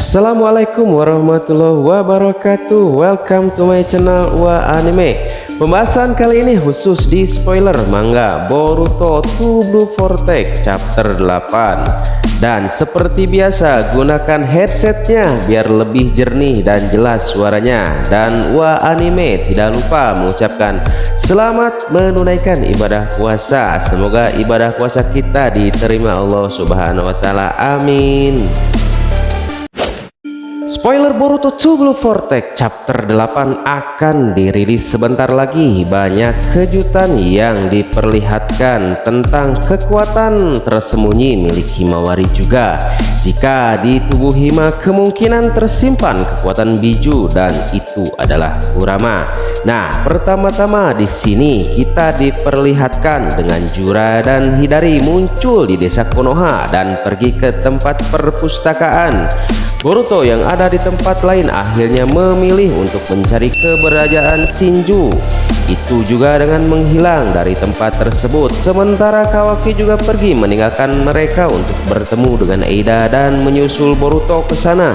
Assalamualaikum warahmatullahi wabarakatuh. Welcome to my channel Wa Anime. Pembahasan kali ini khusus di spoiler manga Boruto 2 Blue Vortex chapter 8. Dan seperti biasa gunakan headsetnya biar lebih jernih dan jelas suaranya. Dan Wa Anime tidak lupa mengucapkan selamat menunaikan ibadah puasa. Semoga ibadah puasa kita diterima Allah Subhanahu wa taala. Amin. Spoiler Boruto 2 Blue Vortex chapter 8 akan dirilis sebentar lagi. Banyak kejutan yang diperlihatkan tentang kekuatan tersembunyi milik Himawari juga. Jika di tubuh Hima kemungkinan tersimpan kekuatan Biju dan itu adalah Kurama. Nah, pertama-tama di sini kita diperlihatkan dengan Jura dan Hidari muncul di desa Konoha dan pergi ke tempat perpustakaan. Boruto yang ada di tempat lain akhirnya memilih untuk mencari keberadaan Shinju. Itu juga dengan menghilang dari tempat tersebut. Sementara Kawaki juga pergi meninggalkan mereka untuk bertemu dengan Eida dan menyusul Boruto ke sana.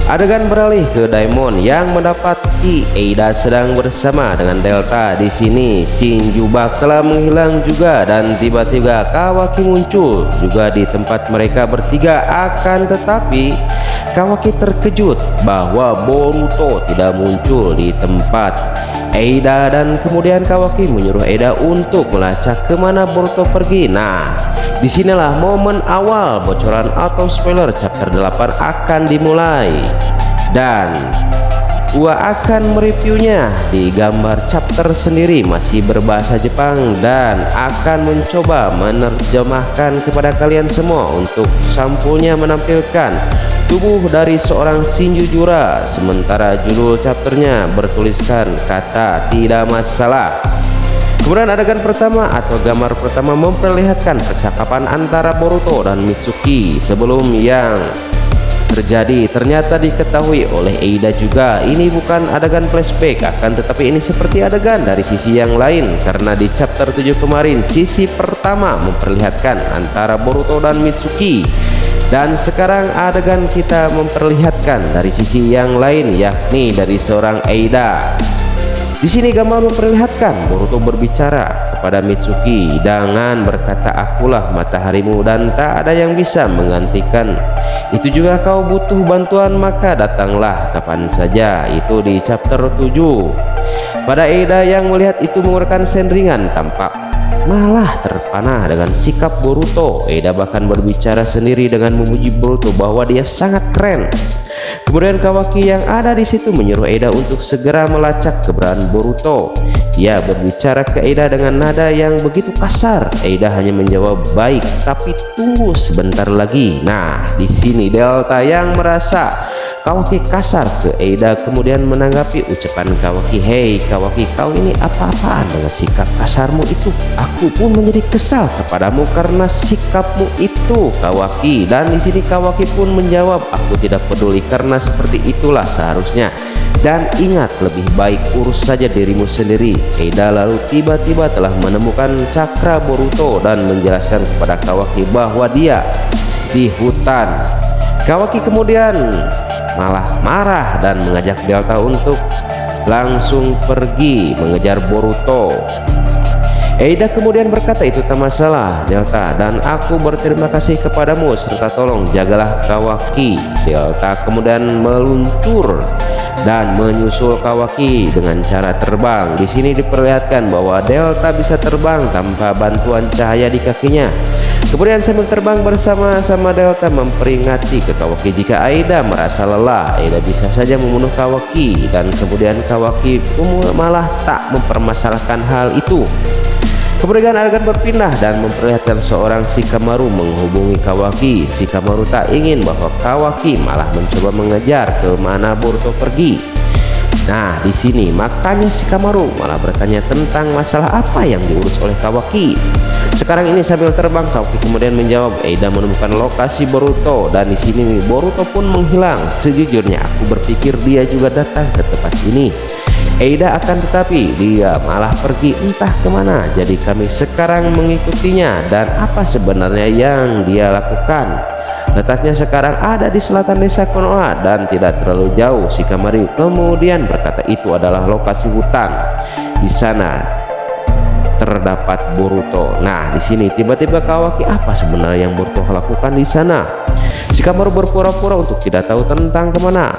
Adegan beralih ke Daimon yang mendapati Eida sedang bersama dengan Delta. Di sini Shinju bak telah menghilang juga dan tiba-tiba Kawaki muncul juga di tempat mereka bertiga. Akan tetapi Kawaki terkejut bahwa Boruto tidak muncul di tempat Eida dan kemudian Kawaki menyuruh Eida untuk melacak kemana Boruto pergi. Nah, disinilah momen awal bocoran atau spoiler chapter 8 akan dimulai dan gua akan mereviewnya di gambar chapter sendiri masih berbahasa Jepang dan akan mencoba menerjemahkan kepada kalian semua untuk sampulnya menampilkan tubuh dari seorang Shinju Jura, sementara judul chapternya bertuliskan kata tidak masalah. Kemudian adegan pertama atau gambar pertama memperlihatkan percakapan antara Boruto dan Mitsuki sebelum yang terjadi ternyata diketahui oleh Eida juga. Ini bukan adegan flashback, akan tetapi ini seperti adegan dari sisi yang lain karena di chapter 7 kemarin sisi pertama memperlihatkan antara Boruto dan Mitsuki. Dan sekarang adegan kita memperlihatkan dari sisi yang lain, yakni dari seorang Eida. Di sini gambar memperlihatkan Boruto berbicara kepada Mitsuki dengan berkata, "Akulah mataharimu dan tak ada yang bisa menggantikan. Itu juga kau butuh bantuan maka datanglah kapan saja." Itu di chapter 7. Pada Eida yang melihat itu mengeluarkan sendringan tampak malah terpana dengan sikap Boruto. Eida bahkan berbicara sendiri dengan memuji Boruto bahwa dia sangat keren. Kemudian Kawaki yang ada di situ menyuruh Eida untuk segera melacak keberadaan Boruto. Dia berbicara ke Eida dengan nada yang begitu kasar. Eida hanya menjawab, "Baik, tapi tunggu sebentar lagi." Nah, di sini Delta yang merasa Kawaki kasar ke Eida kemudian menanggapi ucapan Kawaki, "Hei Kawaki, kau ini apa-apaan dengan sikap kasarmu itu? Aku pun menjadi kesal kepadamu karena sikapmu itu, Kawaki." Dan di sini Kawaki pun menjawab, "Aku tidak peduli karena seperti itulah seharusnya. Dan ingat, lebih baik urus saja dirimu sendiri." Eida lalu tiba-tiba telah menemukan cakra Boruto dan menjelaskan kepada Kawaki bahwa dia di hutan. Kawaki kemudian malah marah dan mengajak Delta untuk langsung pergi mengejar Boruto. Eida kemudian berkata, "Itu tak masalah Delta, dan aku berterima kasih kepadamu serta tolong jagalah Kawaki." Delta kemudian meluncur dan menyusul Kawaki dengan cara terbang. Di sini diperlihatkan bahwa Delta bisa terbang tanpa bantuan cahaya di kakinya. Kemudian sambil terbang bersama-sama Delta memperingati ke Kawaki jika Eida merasa lelah, Eida bisa saja membunuh Kawaki dan kemudian Kawaki malah tak mempermasalahkan hal itu. Kemudian adegan berpindah dan memperlihatkan seorang Shikamaru menghubungi Kawaki. Shikamaru tak ingin bahwa Kawaki malah mencoba mengejar ke mana Boruto pergi. Nah, di sini makanya Shikamaru malah bertanya tentang masalah apa yang diurus oleh Kawaki. Sekarang ini sambil terbang Kawaki kemudian menjawab, "Eida menemukan lokasi Boruto dan di sini Boruto pun menghilang. Sejujurnya aku berpikir dia juga datang ke tempat ini. Eida akan tetapi dia malah pergi entah kemana. Jadi kami sekarang mengikutinya dan apa sebenarnya yang dia lakukan." Letaknya sekarang ada di selatan desa Konoha dan tidak terlalu jauh. Shikamaru kemudian berkata itu adalah lokasi hutan. Di sana terdapat Boruto. Nah, di sini tiba-tiba Kawaki, apa sebenarnya yang Boruto lakukan di sana? Shikamaru berpura-pura untuk tidak tahu tentang kemana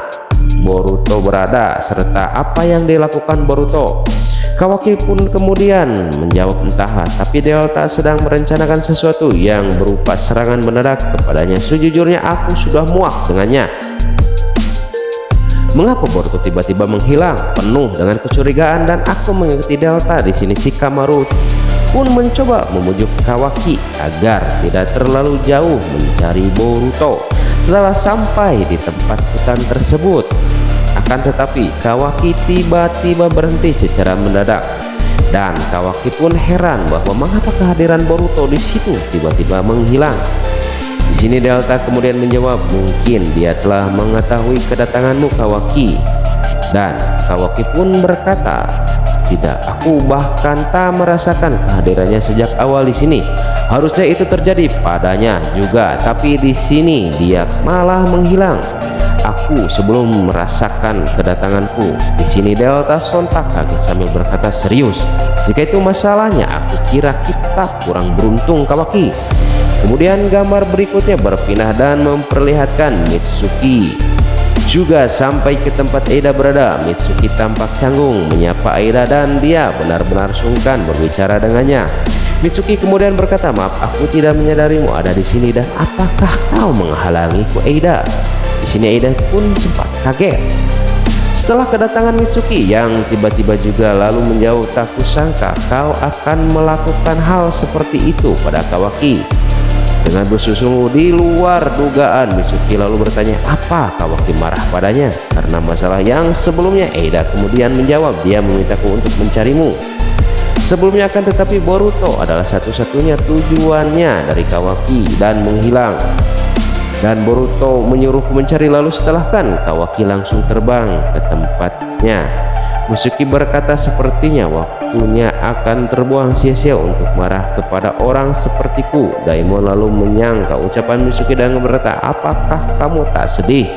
Boruto berada serta apa yang dilakukan Boruto. Kawaki pun kemudian menjawab, entahlah, tapi Delta sedang merencanakan sesuatu yang berupa serangan mendadak kepadanya. Sejujurnya aku sudah muak dengannya. Mengapa Boruto tiba-tiba menghilang? Penuh dengan kecurigaan dan aku mengikuti Delta. Di sini Shikamaru pun mencoba memujuk Kawaki agar tidak terlalu jauh mencari Boruto. Setelah sampai di tempat hutan tersebut, akan tetapi Kawaki tiba-tiba berhenti secara mendadak dan Kawaki pun heran bahwa mengapa kehadiran Boruto di situ tiba-tiba menghilang. Di sini Delta kemudian menjawab, mungkin dia telah mengetahui kedatanganmu Kawaki. Dan Kawaki pun berkata, tidak, aku bahkan tak merasakan kehadirannya sejak awal di sini. Harusnya itu terjadi padanya juga, tapi di sini dia malah menghilang. Aku sebelum merasakan kedatanganku. Di sini Delta sontak kaget sambil berkata, serius? Jika itu masalahnya, aku kira kita kurang beruntung Kawaki. Kemudian gambar berikutnya berpindah dan memperlihatkan Mitsuki juga sampai ke tempat Eida berada. Mitsuki tampak canggung menyapa Eida dan dia benar-benar sungkan berbicara dengannya. Mitsuki kemudian berkata, maaf, aku tidak menyadarimu ada di sini dan apakah kau menghalangiku Eida? Di sini Eida pun sempat kaget setelah kedatangan Mitsuki yang tiba-tiba juga lalu menjauh. Tak kusangka kau akan melakukan hal seperti itu pada Kawaki. Dengan bersungguh di luar dugaan, Mitsuki lalu bertanya, apa Kawaki marah padanya karena masalah yang sebelumnya? Eida kemudian menjawab, dia memintaku untuk mencarimu sebelumnya, akan tetapi Boruto adalah satu-satunya tujuannya dari Kawaki dan menghilang. Dan Boruto menyuruhku mencari, lalu setelah kan Kawaki langsung terbang ke tempatnya. Mitsuki berkata, sepertinya waktunya akan terbuang sia-sia untuk marah kepada orang sepertiku. Daimon lalu menyangka ucapan Mitsuki dan berkata, apakah kamu tak sedih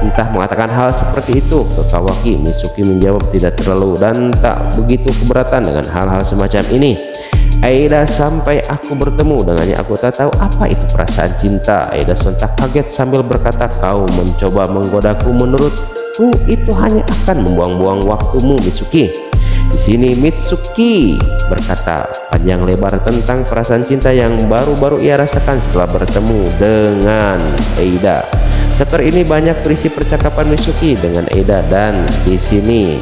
entah mengatakan hal seperti itu ke Kawaki? Mitsuki menjawab, tidak terlalu dan tak begitu keberatan dengan hal-hal semacam ini. Eida, sampai aku bertemu dengannya aku tak tahu apa itu perasaan cinta. Eida sontak kaget sambil berkata, kau mencoba menggodaku, menurutku itu hanya akan membuang-buang waktumu Mitsuki. Di sini Mitsuki berkata panjang lebar tentang perasaan cinta yang baru-baru ia rasakan setelah bertemu dengan Eida. Chapter ini banyak berisi percakapan Mitsuki dengan Eida dan di sini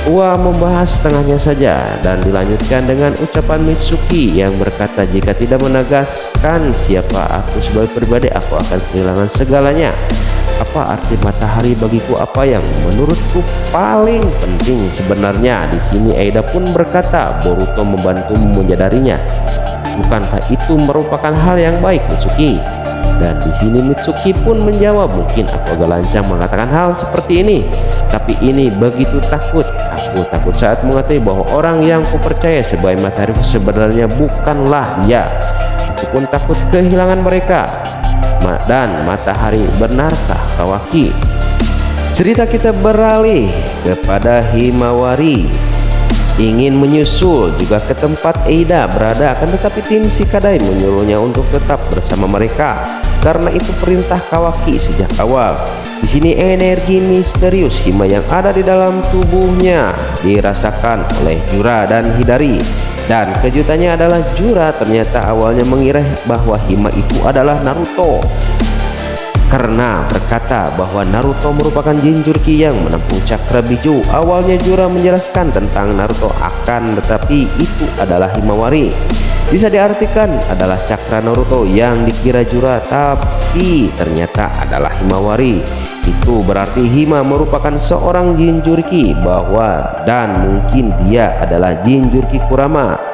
Ua membahas setengahnya saja dan dilanjutkan dengan ucapan Mitsuki yang berkata, jika tidak menegaskan siapa aku sebagai pribadi, aku akan kehilangan segalanya. Apa arti matahari bagiku? Apa yang menurutku paling penting sebenarnya? Di sini Eida pun berkata, Boruto membantumu menyadarinya. Bukankah itu merupakan hal yang baik Mitsuki? Dan di sini Mitsuki pun menjawab, mungkin aku agak lancang mengatakan hal seperti ini, tapi ini begitu takut. Aku takut saat mengetahui bahwa orang yang kupercaya sebagai matahari sebenarnya bukanlah dia. Aku pun takut kehilangan mereka. Dan matahari, benarkah Kawaki? Cerita kita beralih kepada Himawari ingin menyusul juga ke tempat Eida berada, akan tetapi tim Shikadai menyuruhnya untuk tetap bersama mereka karena itu perintah Kawaki sejak awal. Di sini energi misterius Hima yang ada di dalam tubuhnya dirasakan oleh Jura dan Hidari. Dan kejutannya adalah Jura ternyata awalnya mengira bahwa Hima itu adalah Naruto karena berkata bahwa Naruto merupakan Jinchuriki yang menampung cakra biju. Awalnya Jura menjelaskan tentang Naruto, akan tetapi itu adalah Himawari. Bisa diartikan adalah cakra Naruto yang dikira Jura, tapi ternyata adalah Himawari. Itu berarti Hima merupakan seorang Jinchuriki dan mungkin dia adalah Jinchuriki Kurama.